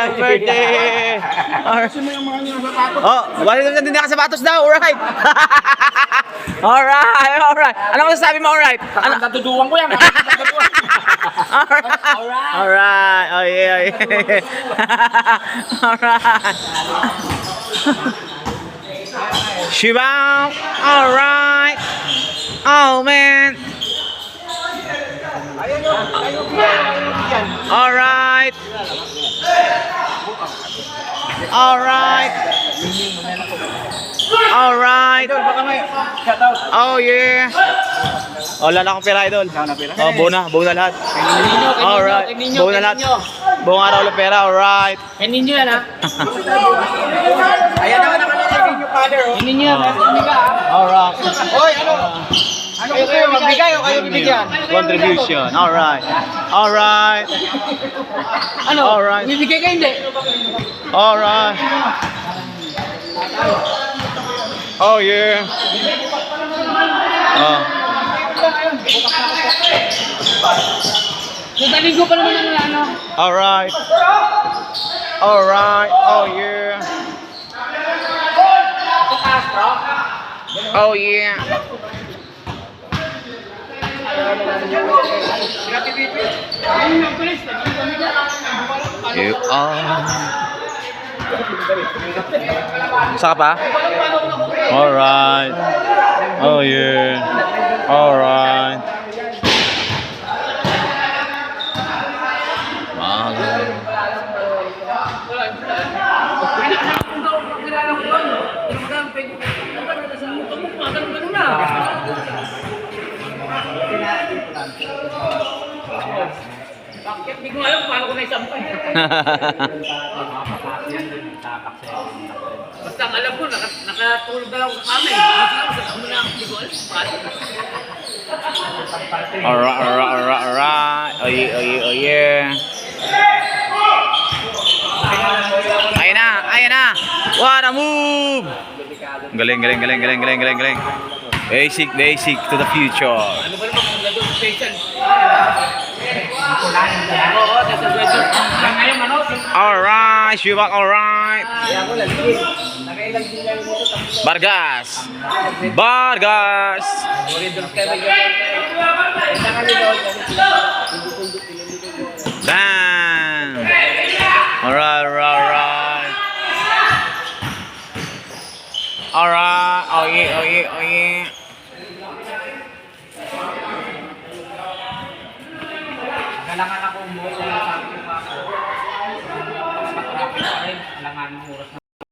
Happy birthday! Oh, wala na din nakasapatos daw. Alright. Alright. Ano masasabi mo, alright? Ano? Natuduwang ko yan. Alright. Oh yeah. Alright. Shibang. Alright. Oh man. Alright. Alright. Alright. Oh yeah. Oh, wala na akong pera, idol. Oh, buo na lahat. Alright. Buo na lahat. Buong araw lang pera, alright. Kainin nyo yan, ha? Ayan naman nakalagay yung father, oh. Kainin nyo yan, Alright. Hoy, ano? Ano kayo magbigay o kayo bibigyan? Contribution. Alright. Alright. Ano? Alright. Bibigay kayo hindi? Alright. Oh yeah. Oh. Nagaligo pa naman ang ano? Alright. Alright. Oh yeah. Oh yeah. You are. Saka pa? Alright. Oh yeah. Alright. Bakit? Hindi ko alam paano ko naisampay. Basta ang alam ko, nakatulog na lang ako sa kamay. Alright. Oh yeah. Ayan na. What a move! Galing. Basic to the future. Ano ba naman kung gagawin special? Oo, nasa weather. Ngayon, ano? Alright, Shubak, alright. Vargas. Damn. Alright. Oh yeah. Kailangan ako umuwi sa akin. Kailangan mo oras na.